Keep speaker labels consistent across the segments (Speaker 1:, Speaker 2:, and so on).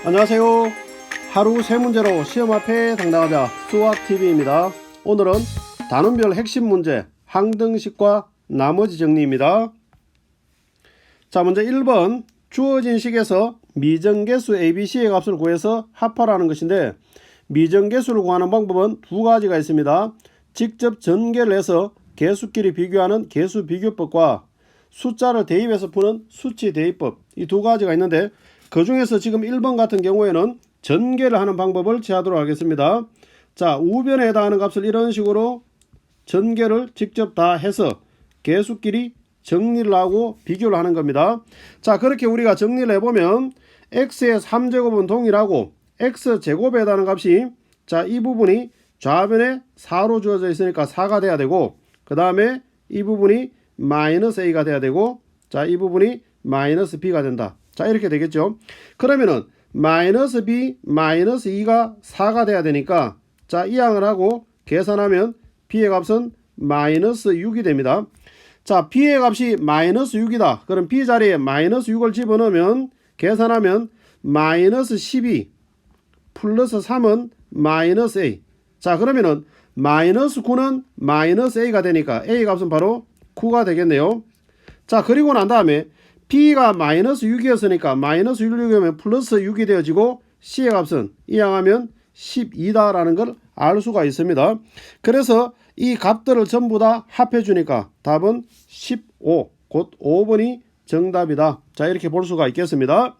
Speaker 1: 안녕하세요. 하루 세 문제로 시험 앞에 당당하자 수학TV입니다. 오늘은 단원별 핵심 문제 항등식과 나머지 정리입니다. 자, 먼저 1번 주어진 식에서 미정계수 ABC의 값을 구해서 합하라는 것인데, 미정계수를 구하는 방법은 두 가지가 있습니다. 직접 전개를 해서 계수끼리 비교하는 계수비교법과 숫자를 대입해서 푸는 수치 대입법, 이 두 가지가 있는데, 그 중에서 지금 1번 같은 경우에는 전개를 하는 방법을 취하도록 하겠습니다. 자, 우변에 해당하는 값을 이런 식으로 전개를 직접 다 해서 계수끼리 정리를 하고 비교를 하는 겁니다. 자, 그렇게 우리가 정리를 해보면 x의 3제곱은 동일하고 x제곱에 해당하는 값이, 자, 이 부분이 좌변에 4로 주어져 있으니까 4가 돼야 되고, 그 다음에 이 부분이 마이너스 a가 돼야 되고, 자, 이 부분이 마이너스 b가 된다. 자, 이렇게 되겠죠. 그러면은 마이너스 b 마이너스 2가 4가 돼야 되니까, 자, 이항을 하고 계산하면 b의 값은 마이너스 6이 됩니다. 자, b의 값이 마이너스 6이다. 그럼 b 자리에 마이너스 6을 집어넣으면 계산하면 마이너스 12 플러스 3은 마이너스 a. 자, 그러면은 마이너스 9는 마이너스 a가 되니까 a 값은 바로 9가 되겠네요. 자, 그리고 난 다음에 b가 마이너스 6이었으니까 마이너스 6이면 플러스 6이 되어지고, c의 값은 이항하면 12다라는 걸 알 수가 있습니다. 그래서 이 값들을 전부 다 합해 주니까 답은 15, 곧 5번이 정답이다. 자, 이렇게 볼 수가 있겠습니다.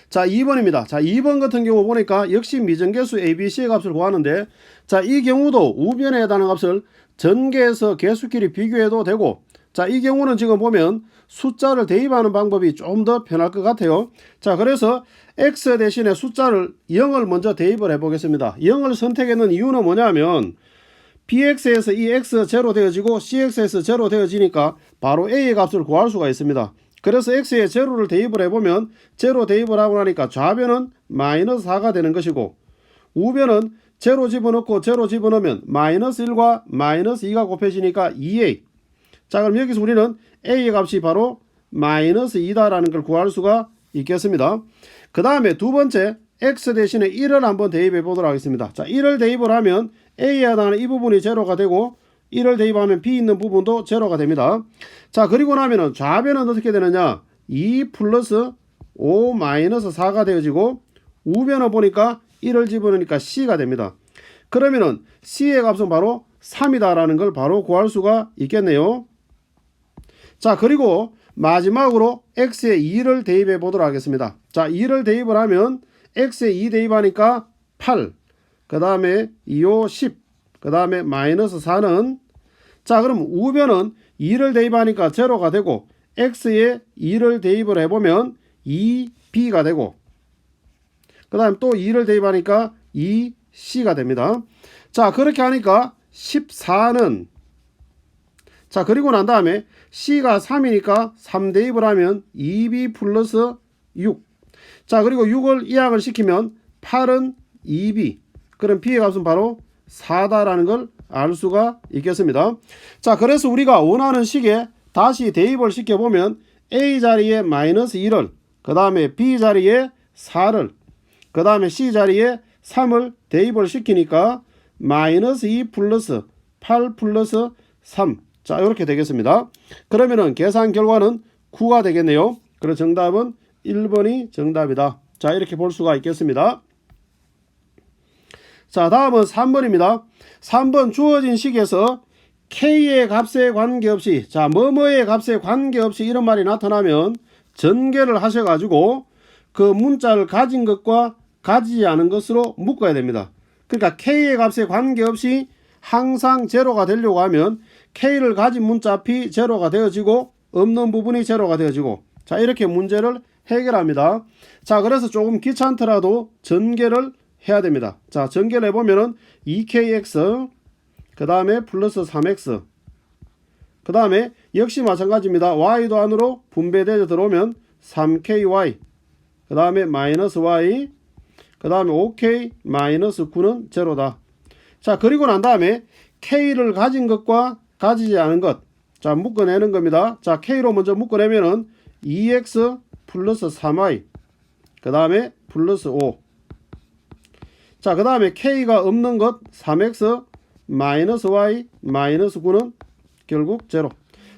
Speaker 1: 자, 2번입니다. 자, 2번 같은 경우 보니까 역시 미정계수 ABC의 값을 구하는데, 자, 이 경우도 우변에 해당하는 값을 전개해서 계수끼리 비교해도 되고, 자, 이 경우는 지금 보면 숫자를 대입하는 방법이 좀 더 편할 것 같아요. 자, 그래서 x 대신에 숫자를 0을 먼저 대입을 해 보겠습니다. 0을 선택했는 이유는 뭐냐면 bx에서 이 x 제로 되어지고 cx에서 제로 되어지니까 바로 a의 값을 구할 수가 있습니다. 그래서 x에 제로를 대입을 해보면, 제로 대입을 하고 나니까 좌변은 마이너스 4가 되는 것이고, 우변은 제로 집어넣고 제로 집어넣으면 마이너스 1과 마이너스 2가 곱해지니까 2a. 자, 그럼 여기서 우리는 a의 값이 바로 마이너스 2다라는 걸 구할 수가 있겠습니다. 그 다음에 두 번째, x 대신에 1을 한번 대입해 보도록 하겠습니다. 자, 1을 대입을 하면 a에 해당하는 이 부분이 제로가 되고, 1을 대입하면 b 있는 부분도 제로가 됩니다. 자, 그리고 나면은 좌변은 어떻게 되느냐, 2 플러스 5 마이너스 4가 되어지고, 우변을 보니까 1을 집어넣으니까 c가 됩니다. 그러면은 c의 값은 바로 3이다라는 걸 바로 구할 수가 있겠네요. 자, 그리고 마지막으로 x에 2를 대입해 보도록 하겠습니다. 자, 2를 대입을 하면 x에 2 대입하니까 8, 그 다음에 2호 10, 그 다음에 마이너스 4는, 자, 그럼 우변은 2를 대입하니까 제로가 되고, x에 2를 대입을 해보면 2b가 되고, 그 다음 또 2를 대입하니까 2c가 됩니다. 자, 그렇게 하니까 14는, 자, 그리고 난 다음에 c가 3이니까 3 대입을 하면 2b 플러스 6. 자, 그리고 6을 이항을 시키면 8은 2b. 그럼 b의 값은 바로 4다라는 걸 알 수가 있겠습니다. 자, 그래서 우리가 원하는 식에 다시 대입을 시켜보면 a 자리에 마이너스 1을, 그 다음에 b 자리에 4를, 그 다음에 c 자리에 3을 대입을 시키니까 마이너스 2 플러스 8 플러스 3. 자, 이렇게 되겠습니다. 그러면은 계산 결과는 9가 되겠네요. 그래서 정답은 1번이 정답이다. 자, 이렇게 볼 수가 있겠습니다. 자, 다음은 3번입니다. 3번 주어진 식에서 k의 값에 관계없이, 자, 뭐뭐의 값에 관계없이 이런 말이 나타나면 전개를 하셔가지고 그 문자를 가진 것과 가지지 않은 것으로 묶어야 됩니다. 그러니까 k의 값에 관계없이 항상 제로가 되려고 하면 k를 가진 문자 앞이 제로가 되어지고 없는 부분이 제로가 되어지고, 자, 이렇게 문제를 해결합니다. 자, 그래서 조금 귀찮더라도 전개를 해야 됩니다. 자, 전개를 해보면은 2kx, 그 다음에 플러스 3x, 그 다음에 역시 마찬가지입니다. y도 안으로 분배되어 들어오면 3ky, 그 다음에 마이너스 y, 그 다음에 5k 마이너스 9는 제로다. 자, 그리고 난 다음에 k를 가진 것과 가지지 않은 것, 자, 묶어내는 겁니다. 자, k로 먼저 묶어내면은 2x 플러스 3y, 그 다음에 플러스 5. 자, 그 다음에 K가 없는 것 3X 마이너스 Y 마이너스 9는 결국 제로.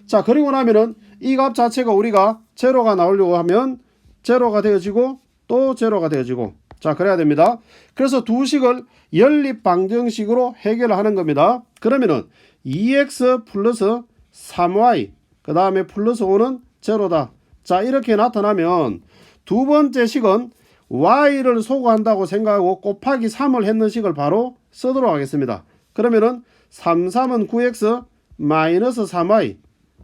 Speaker 1: 자, 그리고 나면은 이 값 자체가 우리가 제로가 나오려고 하면 제로가 되어지고 또 제로가 되어지고, 자, 그래야 됩니다. 그래서 두 식을 연립 방정식으로 해결을 하는 겁니다. 그러면은 2x 플러스 3y 그 다음에 플러스 5는 제로다. 자, 이렇게 나타나면 두 번째 식은 y를 소거한다고 생각하고 곱하기 3을 했는 식을 바로 쓰도록 하겠습니다. 그러면은 3, 3은 9x 마이너스 3y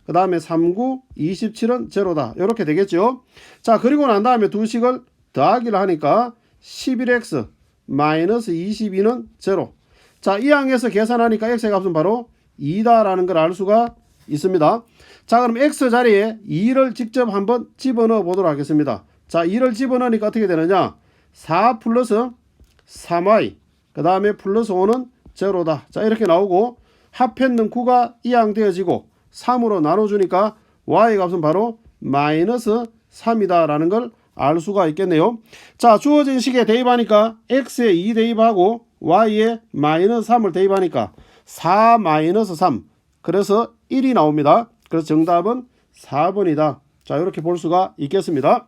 Speaker 1: 그 다음에 3, 9, 27은 제로다. 이렇게 되겠죠. 자, 그리고 난 다음에 두 식을 더하기를 하니까 11x 마이너스 22는 제로. 자, 이 항에서 계산하니까 x의 값은 바로 2다라는 걸 알 수가 있습니다. 자, 그럼 x 자리에 2를 직접 한번 집어넣어 보도록 하겠습니다. 자, 2를 집어넣으니까 어떻게 되느냐? 4 플러스 3y 그 다음에 플러스 5는 제로다. 자, 이렇게 나오고 합했는 9가 이항되어지고 3으로 나눠주니까 y 값은 바로 마이너스 3이다 라는 걸 알 수가 있겠네요. 자, 주어진 식에 대입하니까 x에 2 대입하고 y에 마이너스 3을 대입하니까 4 마이너스 3 그래서 1이 나옵니다. 그래서 정답은 4번이다. 자, 이렇게 볼 수가 있겠습니다.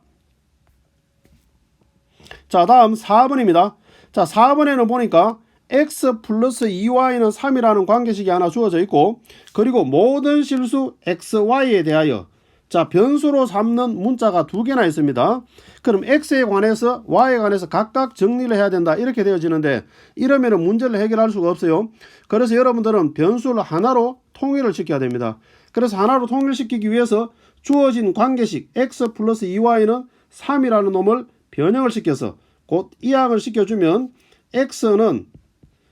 Speaker 1: 자, 다음 4번입니다. 자, 4번에는 보니까 x 플러스 2y는 3이라는 관계식이 하나 주어져 있고, 그리고 모든 실수 xy에 대하여 자, 변수로 삼는 문자가 두 개나 있습니다. 그럼 x에 관해서 y에 관해서 각각 정리를 해야 된다 이렇게 되어지는데, 이러면 문제를 해결할 수가 없어요. 그래서 여러분들은 변수를 하나로 통일을 시켜야 됩니다. 그래서 하나로 통일시키기 위해서 주어진 관계식 x 플러스 2y는 3이라는 놈을 변형을 시켜서 곧 이항을 시켜주면 x는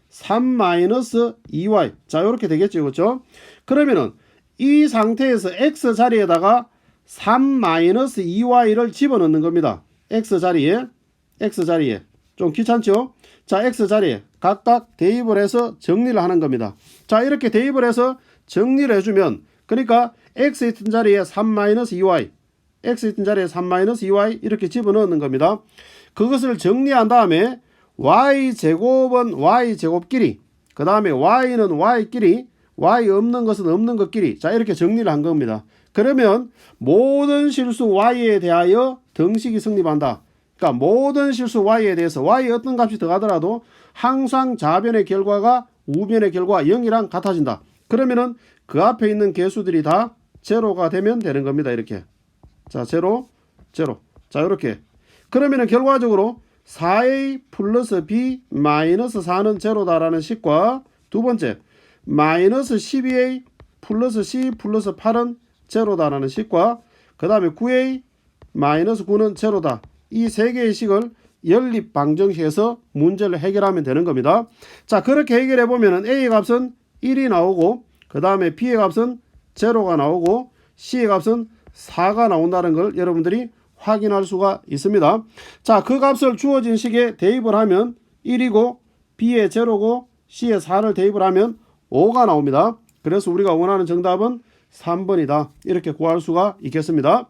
Speaker 1: 3 마이너스 2y 자, 이렇게 되겠죠. 그렇죠? 그러면은 이 상태에서 x 자리에다가 3 마이너스 2y를 집어넣는 겁니다. x 자리에 좀 귀찮죠? 자, x 자리에 각각 대입을 해서 정리를 하는 겁니다. 자, 이렇게 대입을 해서 정리를 해주면, 그러니까 x 있던 자리에 3 마이너스 2y x 있던 자리에 3 마이너스 2y 이렇게 집어넣는 겁니다. 그것을 정리한 다음에 y제곱은 y제곱끼리, 그 다음에 y는 y끼리, y 없는 것은 없는 것끼리, 자, 이렇게 정리를 한 겁니다. 그러면 모든 실수 y에 대하여 등식이 성립한다. 그러니까 모든 실수 y에 대해서 y에 어떤 값이 더하더라도 항상 좌변의 결과가 우변의 결과 0이랑 같아진다. 그러면은 그 앞에 있는 개수들이 다 제로가 되면 되는 겁니다. 이렇게. 자, 제로. 자, 이렇게. 그러면은 결과적으로 4a 플러스 b 마이너스 4는 제로다라는 식과, 두 번째 마이너스 12a 플러스 c 플러스 8은 제로다라는 식과, 그 다음에 9a 마이너스 9는 제로다. 이 세 개의 식을 연립 방정식에서 문제를 해결하면 되는 겁니다. 자, 그렇게 해결해 보면은 a의 값은 1이 나오고, 그 다음에 b의 값은 제로가 나오고, c의 값은 4가 나온다는 걸 여러분들이 확인할 수가 있습니다. 자, 그 값을 주어진 식에 대입을 하면 1이고 b에 제로고 c에 4를 대입을 하면 5가 나옵니다. 그래서 우리가 원하는 정답은 3번이다. 이렇게 구할 수가 있겠습니다.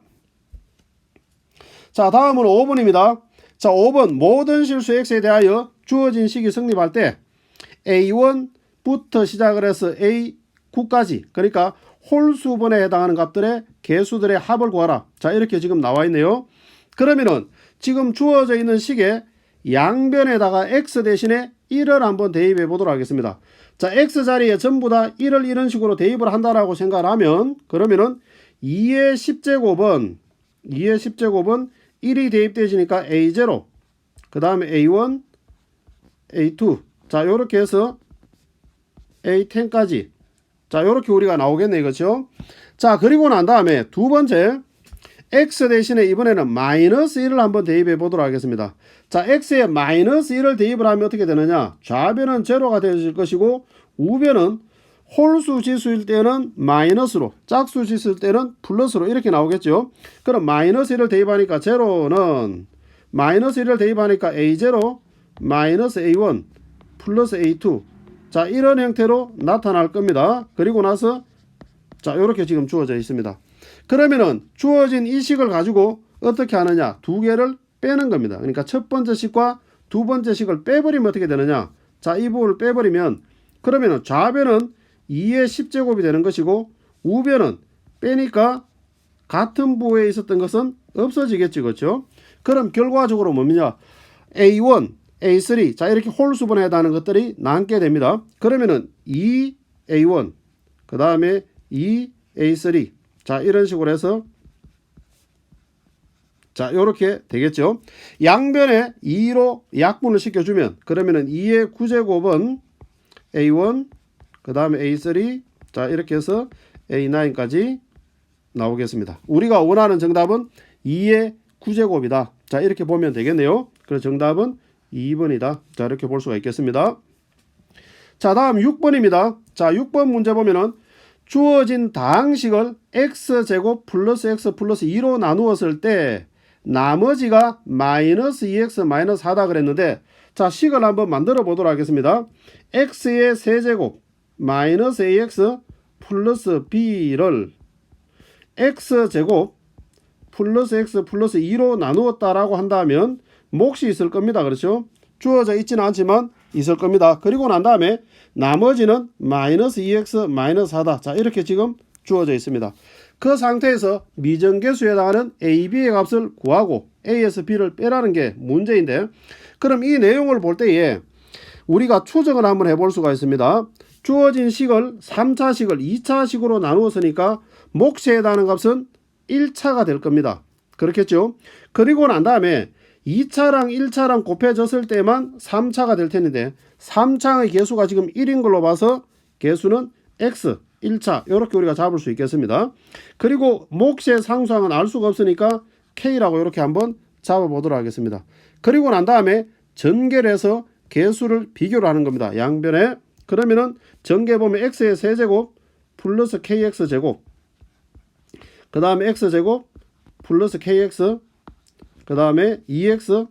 Speaker 1: 자, 다음은 5번입니다. 자, 5번 모든 실수 x에 대하여 주어진 식이 성립할 때 a1부터 시작을 해서 a9까지, 그러니까 홀수번에 해당하는 값들의 개수들의 합을 구하라. 자, 이렇게 지금 나와 있네요. 그러면은 지금 주어져 있는 식에 양변에다가 x 대신에 1을 한번 대입해 보도록 하겠습니다. 자, x 자리에 전부 다 1을 이런 식으로 대입을 한다라고 생각을 하면, 그러면은 2의 10제곱은 1이 대입되지니까 a0, 그 다음에 a1, a2, 자, 요렇게 해서 a10까지, 자, 요렇게 우리가 나오겠네, 그렇죠? 자, 그리고 난 다음에 두 번째 x 대신에 이번에는 마이너스 1을 한번 대입해 보도록 하겠습니다. 자, x에 마이너스 1을 대입을 하면 어떻게 되느냐? 좌변은 제로가 되어질 것이고, 우변은 홀수 지수일 때는 마이너스로, 짝수 지수일 때는 플러스로 이렇게 나오겠죠. 그럼 마이너스 1을 대입하니까 제로는 마이너스 1을 대입하니까 a0 마이너스 a1 플러스 a2, 자, 이런 형태로 나타날 겁니다. 그리고 나서 자, 이렇게 지금 주어져 있습니다. 그러면은 주어진 이 식을 가지고 어떻게 하느냐? 두 개를 빼는 겁니다. 그러니까 첫 번째 식과 두 번째 식을 빼버리면 어떻게 되느냐. 자, 이 부분을 빼버리면 그러면은 좌변은 2의 10제곱이 되는 것이고 우변은 빼니까 같은 부호에 있었던 것은 없어지겠지. 그렇죠? 그럼 결과적으로 뭡니까? A1, A3 자 이렇게 홀수분에 해당하는 것들이 남게 됩니다. 그러면은 2A1 그 다음에 2A3 자 이런 식으로 해서 자 요렇게 되겠죠. 양변에 2로 약분을 시켜주면 그러면은 2의 9제곱은 A1 그 다음에 A3 자 이렇게 해서 A9까지 나오겠습니다. 우리가 원하는 정답은 2의 9제곱이다. 자 이렇게 보면 되겠네요. 그래서 정답은 2번이다. 자 이렇게 볼 수가 있겠습니다. 자 다음 6번입니다. 자 6번 문제 보면은 주어진 다항식을 x제곱 플러스 x 플러스 2로 나누었을 때 나머지가 마이너스 2x 마이너스 4다 그랬는데 자 식을 한번 만들어 보도록 하겠습니다. x의 세제곱 마이너스 ax 플러스 b를 x제곱 플러스 x 플러스 2로 나누었다라고 한다면 몫이 있을 겁니다. 그렇죠? 주어져 있지는 않지만 있을 겁니다. 그리고 난 다음에 나머지는 마이너스 2x 마이너스 4다. 자 이렇게 지금 주어져 있습니다. 그 상태에서 미정계수에 해당하는 a, b의 값을 구하고 a에서 b를 빼라는 게 문제인데 그럼 이 내용을 볼 때에 우리가 추정을 한번 해볼 수가 있습니다. 주어진 식을 3차식을 2차식으로 나누었으니까 몫에 해당하는 값은 1차가 될 겁니다. 그렇겠죠? 그리고 난 다음에 2차랑 1차랑 곱해졌을 때만 3차가 될 텐데 3차의 개수가 지금 1인 걸로 봐서 개수는 x 1차 이렇게 우리가 잡을 수 있겠습니다. 그리고 몫의 상수항은 알 수가 없으니까 k라고 이렇게 한번 잡아보도록 하겠습니다. 그리고 난 다음에 전개를 해서 개수를 비교를 하는 겁니다. 양변에 그러면은 전개 보면 x의 세제곱 플러스 kx제곱 그 다음에 x제곱 플러스 kx 그 다음에 2x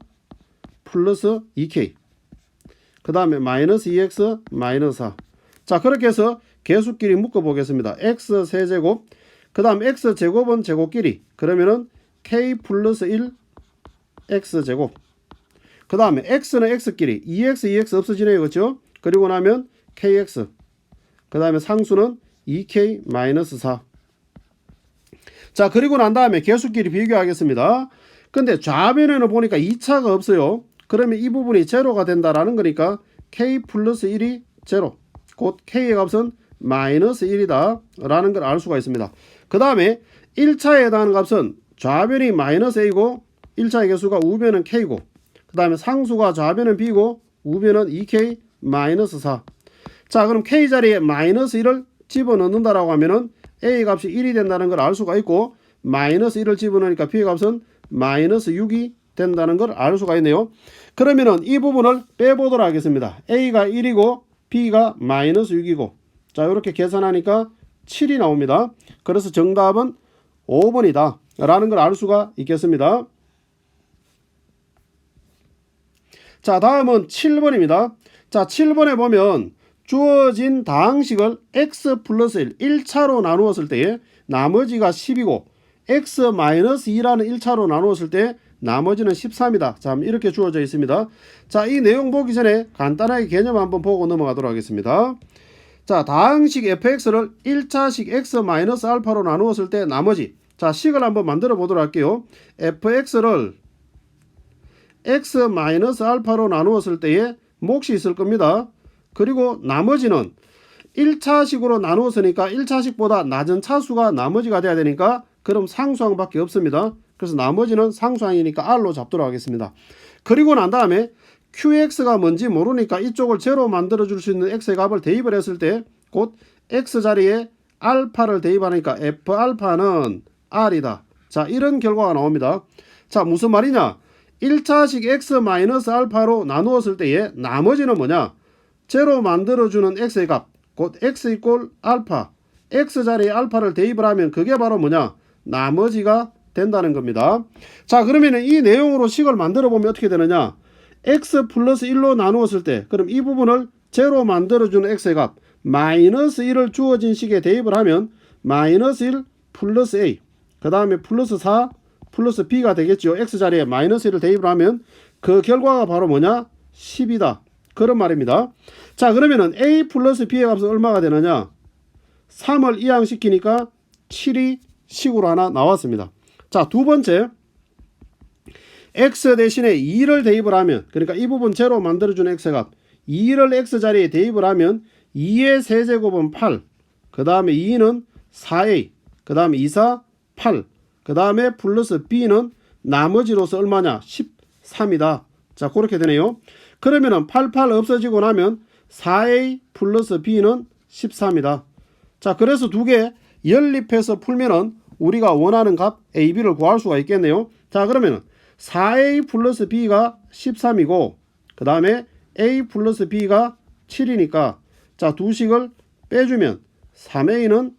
Speaker 1: 플러스 2k 그 다음에 마이너스 2x 마이너스 4 자 그렇게 해서 개수끼리 묶어 보겠습니다. x 세제곱 그 다음 x제곱은 제곱끼리 그러면은 k 플러스 1 x제곱 그 다음에 x는 x끼리 2x 2x 없어지네요. 그렇죠? 그리고 나면 kx 그 다음에 상수는 2k 마이너스 4 자 그리고 난 다음에 개수끼리 비교하겠습니다. 근데 좌변에는 보니까 2차가 없어요. 그러면 이 부분이 제로가 된다라는 거니까 k 플러스 1이 제로 곧 k의 값은 마이너스 1이다 라는 걸 알 수가 있습니다. 그 다음에 1차에 해당하는 값은 좌변이 마이너스 a고 1차의 개수가 우변은 k고 그 다음에 상수가 좌변은 b고 우변은 2k 마이너스 4 자 그럼 k 자리에 마이너스 1을 집어넣는다라고 하면은 a 값이 1이 된다는 걸 알 수가 있고 마이너스 1을 집어넣으니까 b의 값은 마이너스 6이 된다는 걸 알 수가 있네요. 그러면은 이 부분을 빼보도록 하겠습니다. a가 1이고 b가 마이너스 6이고 자 이렇게 계산하니까 7이 나옵니다. 그래서 정답은 5번이다 라는 걸 알 수가 있겠습니다. 자 다음은 7번입니다. 자 7번에 보면 주어진 다항식을 x 플러스 1 1차로 나누었을 때에 나머지가 10이고 x 마이너스 2라는 1차로 나누었을 때 나머지는 13이다. 자 이렇게 주어져 있습니다. 자 이 내용 보기 전에 간단하게 개념 한번 보고 넘어가도록 하겠습니다. 자 다항식 fx를 1차식 x 마이너스 알파로 나누었을 때 나머지 자 식을 한번 만들어 보도록 할게요. fx를 x 마이너스 알파로 나누었을 때에 몫이 있을 겁니다. 그리고 나머지는 1차식으로 나누었으니까 1차식보다 낮은 차수가 나머지가 돼야 되니까 그럼 상수항밖에 없습니다. 그래서 나머지는 상수항이니까 r로 잡도록 하겠습니다. 그리고 난 다음에 qx가 뭔지 모르니까 이쪽을 제로 만들어 줄 수 있는 x의 값을 대입을 했을 때 곧 x 자리에 알파를 대입하니까 f 알파는 r이다. 자 이런 결과가 나옵니다. 자 무슨 말이냐 1차식 x 마이너스 알파로 나누었을 때에 나머지는 뭐냐 제로 만들어주는 x의 값 곧 x 이꼴 알파 x 자리에 알파를 대입을 하면 그게 바로 뭐냐 나머지가 된다는 겁니다. 자 그러면 이 내용으로 식을 만들어 보면 어떻게 되느냐 x 플러스 1로 나누었을 때 그럼 이 부분을 제로 만들어주는 x의 값 마이너스 1을 주어진 식에 대입을 하면 마이너스 1 플러스 a 그 다음에 플러스 4 플러스 b가 되겠죠. x자리에 마이너스 1을 대입을 하면 그 결과가 바로 뭐냐? 10이다. 그런 말입니다. 자, 그러면은 a 플러스 b의 값은 얼마가 되느냐? 3을 이항시키니까 7이 식으로 하나 나왔습니다. 자, 두 번째, x 대신에 2를 대입을 하면, 그러니까 이 부분 제로 만들어주는 x값 2를 x자리에 대입을 하면 2의 세제곱은 8, 그 다음에 2는 4a, 그 다음에 2, 4, 8, 그 다음에 플러스 b는 나머지로서 얼마냐? 13이다. 자, 그렇게 되네요. 그러면은 88 없어지고 나면 4a 플러스 b는 13이다. 자, 그래서 두 개 연립해서 풀면은 우리가 원하는 값 a, b를 구할 수가 있겠네요. 자, 그러면은 4a 플러스 b가 13이고 그 다음에 a 플러스 b가 7이니까 자, 두 식을 빼주면 3a는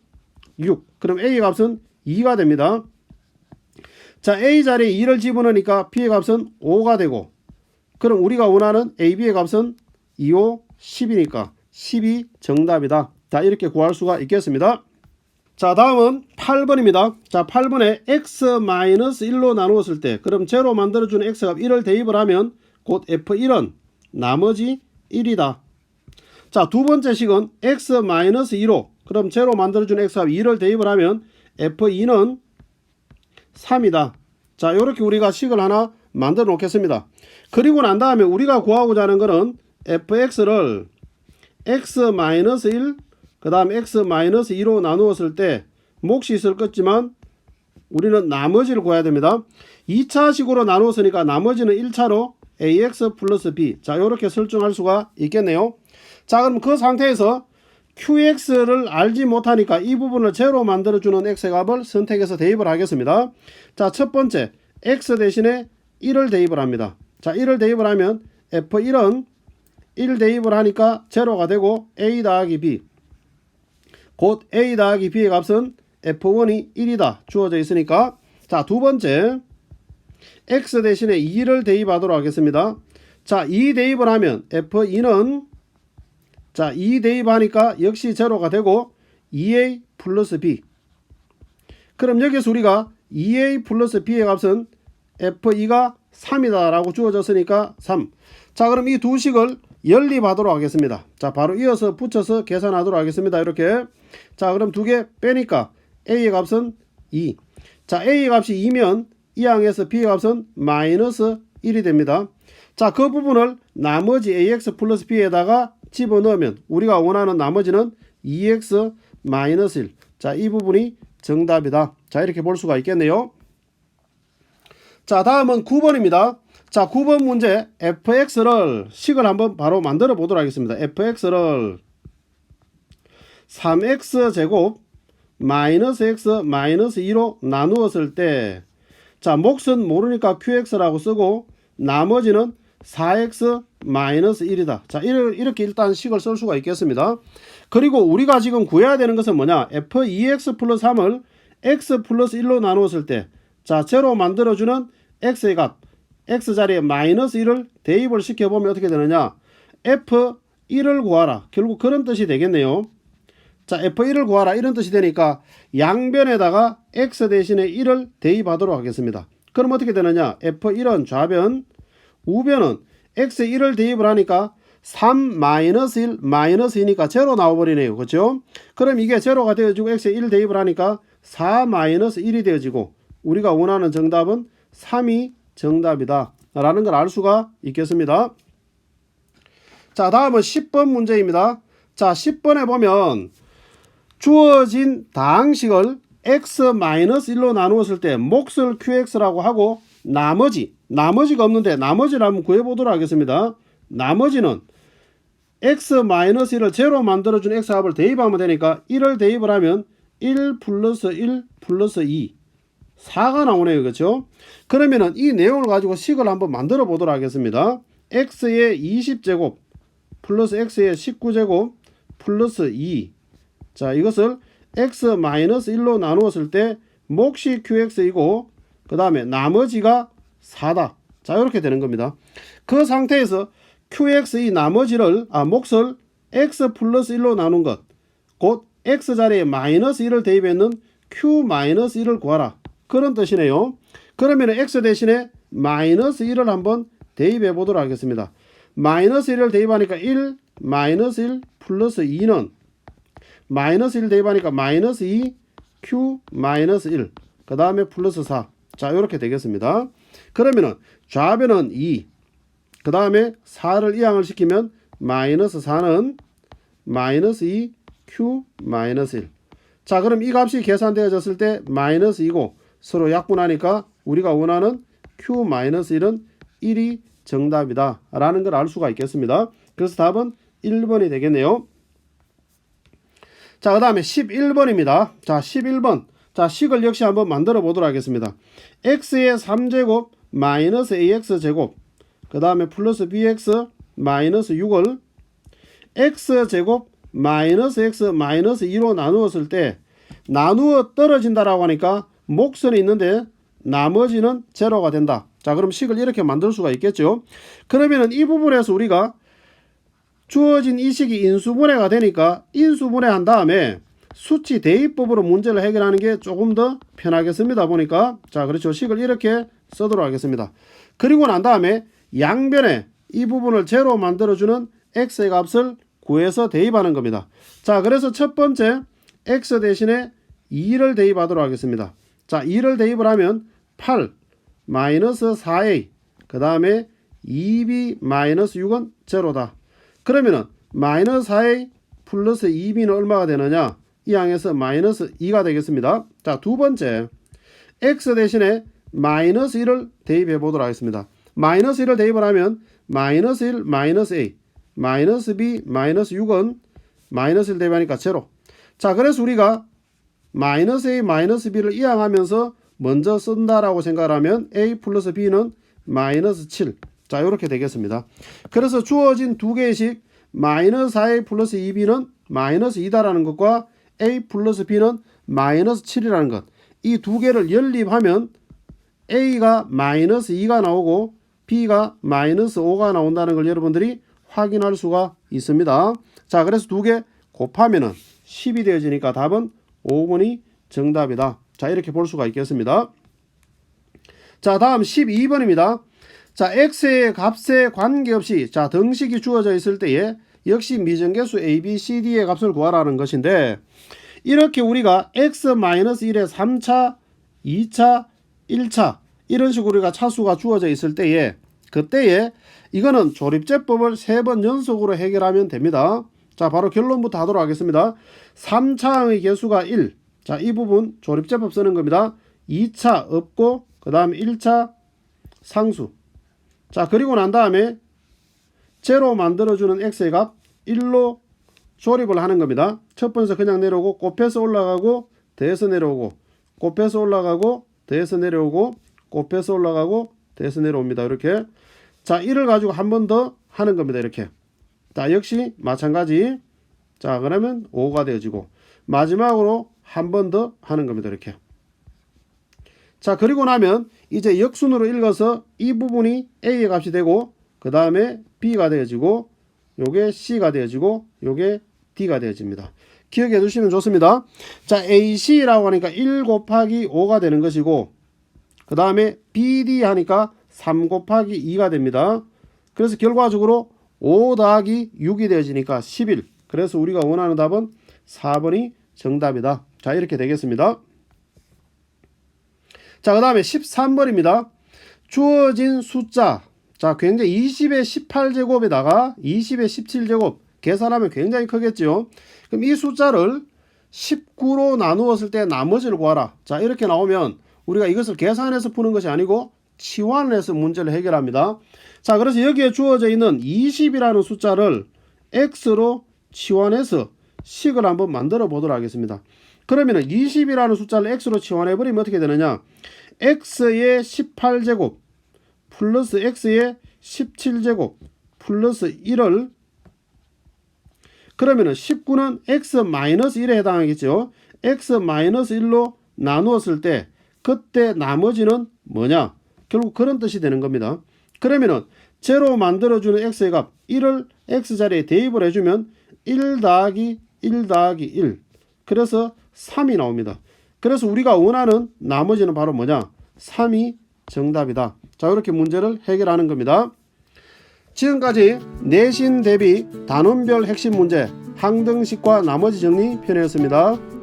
Speaker 1: 6. 그럼 a 값은 2가 됩니다. 자, a 자리에 2를 집어넣으니까 b의 값은 5가 되고, 그럼 우리가 원하는 ab의 값은 2, 5, 10이니까 10이 정답이다. 자, 이렇게 구할 수가 있겠습니다. 자, 다음은 8번입니다. 자, 8번에 x-1로 나누었을 때, 그럼 제로 만들어주는 x값 1을 대입을 하면 곧 f1은 나머지 1이다. 자, 두 번째 식은 x-2로, 그럼 제로 만들어주는 x값 2를 대입을 하면 f2는 3이다. 자, 이렇게 우리가 식을 하나 만들어 놓겠습니다. 그리고 난 다음에 우리가 구하고자 하는 것은 fx를 x-1, 그 다음 x-2로 나누었을 때 몫이 있을 것지만 우리는 나머지를 구해야 됩니다. 2차식으로 나누었으니까 나머지는 1차로 ax 플러스 b. 자, 이렇게 설정할 수가 있겠네요. 자, 그럼 그 상태에서 qx를 알지 못하니까 이 부분을 제로 만들어주는 x값을 선택해서 대입을 하겠습니다. 자, 첫 번째 x 대신에 1을 대입을 합니다. 자, 1을 대입을 하면 f1은 1 대입을 하니까 제로가 되고 a 더하기 b, 곧 a 더하기 b의 값은 f1이 1이다 주어져 있으니까. 자, 두 번째 x 대신에 2를 대입하도록 하겠습니다. 자, 2 대입을 하면 f2는 자, 2 대입하니까 역시 제로가 되고 2a 플러스 b. 그럼 여기서 우리가 2a 플러스 b의 값은 f2가 3이다 라고 주어졌으니까 3. 자, 그럼 이 두 식을 연립하도록 하겠습니다. 자, 바로 이어서 붙여서 계산하도록 하겠습니다. 이렇게. 자, 그럼 두 개 빼니까 a의 값은 2. 자, a의 값이 2면 이 항에서 b의 값은 마이너스 1이 됩니다. 자, 그 부분을 나머지 ax 플러스 b에다가 집어넣으면 우리가 원하는 나머지는 2x 마이너스 1. 자, 이 부분이 정답이다. 자, 이렇게 볼 수가 있겠네요. 자, 다음은 9번입니다. 자, 9번 문제 fx를 식을 한번 바로 만들어 보도록 하겠습니다. fx를 3x 제곱 마이너스 x 마이너스 2로 나누었을 때, 자, 몫은 모르니까 qx라고 쓰고 나머지는 4x 마이너스 1이다. 자, 이렇게 일단 식을 쓸 수가 있겠습니다. 그리고 우리가 지금 구해야 되는 것은 뭐냐? f2x 플러스 3을 x 플러스 1로 나누었을 때, 자, 제로 만들어주는 x의 값, x자리에 마이너스 1을 대입을 시켜보면 어떻게 되느냐? f1을 구하라. 결국 그런 뜻이 되겠네요. 자, f1을 구하라 이런 뜻이 되니까 양변에다가 x 대신에 1을 대입하도록 하겠습니다. 그럼 어떻게 되느냐? f1은 좌변, 우변은 x에 1을 대입을 하니까 3 마이너스 1 마이너스 2니까 제로 나와버리네요. 그렇죠? 그럼 이게 제로가 되어지고 x에 1 대입을 하니까 4 마이너스 1이 되어지고 우리가 원하는 정답은 3이 정답이다 라는 걸 알 수가 있겠습니다. 자, 다음은 10번 문제입니다. 자, 10번에 보면 주어진 다항식을 x-1로 나누었을 때 몫을 qx라고 하고 나머지가 없는데 나머지를 한번 구해보도록 하겠습니다. 나머지는 x-1을 제로 만들어준 x값을 대입하면 되니까 1을 대입을 하면 1 플러스 1 플러스 2 4가 나오네요. 그렇죠? 그러면은 이 내용을 가지고 식을 한번 만들어 보도록 하겠습니다. x의 20제곱 플러스 x의 19제곱 플러스 2. 자, 이것을 x-1로 나누었을 때 몫이 qx이고 그 다음에 나머지가 4다. 자, 이렇게 되는 겁니다. 그 상태에서 qx의 나머지를 몫을 x 플러스 1로 나눈 것, 곧 x자리에 마이너스 1을 대입했는 q 마이너스 1을 구하라. 그런 뜻이네요. 그러면 x 대신에 마이너스 1을 한번 대입해 보도록 하겠습니다. 마이너스 1을 대입하니까 1, 마이너스 1 플러스 2는 마이너스 1 대입하니까 마이너스 2 q 마이너스 1 그 다음에 플러스 4. 자 이렇게 되겠습니다. 그러면은 좌변은 2 그 다음에 4를 이항을 시키면 마이너스 4는 마이너스 2 q 마이너스 1. 자 그럼 이 값이 계산되어졌을 때 마이너스 2고 서로 약분하니까 우리가 원하는 q 마이너스 1은 1이 정답이다 라는 걸 알 수가 있겠습니다. 그래서 답은 1번이 되겠네요. 자 그 다음에 11번입니다. 자 11번 자 식을 역시 한번 만들어 보도록 하겠습니다. x의 3제곱 마이너스 ax 제곱 그 다음에 플러스 bx 마이너스 6을 x제곱 마이너스 x 마이너스 2로 나누었을 때 나누어 떨어진다라고 하니까 목선이 있는데 나머지는 제로가 된다. 자 그럼 식을 이렇게 만들 수가 있겠죠. 그러면은 이 부분에서 우리가 주어진 이 식이 인수분해가 되니까 인수분해 한 다음에 수치 대입법으로 문제를 해결하는 게 조금 더 편하겠습니다. 보니까 자 그렇죠. 식을 이렇게 쓰도록 하겠습니다. 그리고 난 다음에 양변에 이 부분을 제로 만들어주는 x의 값을 구해서 대입하는 겁니다. 자 그래서 첫 번째 x 대신에 2를 대입하도록 하겠습니다. 자 2를 대입을 하면 8 마이너스 4a 그 다음에 2b 마이너스 6은 제로다. 그러면은 마이너스 4a 플러스 2b는 얼마가 되느냐? 이 항에서 마이너스 2가 되겠습니다. 자 두 번째 x 대신에 마이너스 1을 대입해 보도록 하겠습니다. 마이너스 1을 대입을 하면 마이너스 1 마이너스 a 마이너스 b 마이너스 6은 마이너스 1 대입하니까 제로. 자 그래서 우리가 마이너스 a 마이너스 b를 이항하면서 먼저 쓴다라고 생각하면 a 플러스 b는 마이너스 7. 자 이렇게 되겠습니다. 그래서 주어진 두 개의 식 마이너스 4a 플러스 2b는 마이너스 2다라는 것과 a 플러스 b는 마이너스 7이라는 것 이 두 개를 연립하면 a가 마이너스 2가 나오고 b가 마이너스 5가 나온다는 걸 여러분들이 확인할 수가 있습니다. 자 그래서 두 개 곱하면은 10이 되어지니까 답은 5번이 정답이다. 자 이렇게 볼 수가 있겠습니다. 자 다음 12번입니다. 자 x의 값에 관계없이 자 등식이 주어져 있을 때에 역시 미정계수 a, b, c, d의 값을 구하라는 것인데 이렇게 우리가 x-1에 3차, 2차, 1차 이런 식으로 우리가 차수가 주어져 있을 때에 그때에 이거는 조립제법을 3번 연속으로 해결하면 됩니다. 자 바로 결론부터 하도록 하겠습니다. 3차의 개수가 1. 자 이 부분 조립제법 쓰는 겁니다. 2차 없고 그 다음 1차 상수. 자 그리고 난 다음에 제로 만들어주는 x의 값 1로 조립을 하는 겁니다. 첫 번째 그냥 내려오고 곱해서 올라가고 더해서 내려오고 곱해서 올라가고 더해서 내려오고 곱해서 올라가고 더해서 내려옵니다. 이렇게 자 1을 가지고 한 번 더 하는 겁니다. 이렇게 자 역시 마찬가지. 자 그러면 5가 되어지고 마지막으로 한 번 더 하는 겁니다. 이렇게 자 그리고 나면 이제 역순으로 읽어서 이 부분이 a의 값이 되고 그 다음에 b가 되어지고 요게 c가 되어지고 요게 d가 되어집니다. 기억해 두시면 좋습니다. 자 ac라고 하니까 1 곱하기 5가 되는 것이고 그 다음에 bd 하니까 3 곱하기 2가 됩니다. 그래서 결과적으로 5 더하기 6이 되어지니까 11. 그래서 우리가 원하는 답은 4번이 정답이다. 자 이렇게 되겠습니다. 자 그 다음에 13번입니다. 주어진 숫자 자 굉장히 20의 18제곱에다가 20의 17제곱 계산하면 굉장히 크겠죠. 그럼 이 숫자를 19로 나누었을 때 나머지를 구하라. 자 이렇게 나오면 우리가 이것을 계산해서 푸는 것이 아니고 치환을 해서 문제를 해결합니다. 자 그래서 여기에 주어져 있는 20이라는 숫자를 x로 치환해서 식을 한번 만들어 보도록 하겠습니다. 그러면 20이라는 숫자를 x로 치환해 버리면 어떻게 되느냐? x의 18제곱 플러스 x의 17제곱 플러스 1을 그러면은 19는 x-1에 해당하겠죠. x-1로 나누었을 때 그때 나머지는 뭐냐? 결국 그런 뜻이 되는 겁니다. 그러면은 제로 만들어주는 x의 값 1을 x자리에 대입을 해주면 1 더하기 1 더하기 1 그래서 3이 나옵니다. 그래서 우리가 원하는 나머지는 바로 뭐냐? 3이 정답이다. 자, 이렇게 문제를 해결하는 겁니다. 지금까지 내신 대비 단원별 핵심 문제 항등식과 나머지 정리 편이었습니다.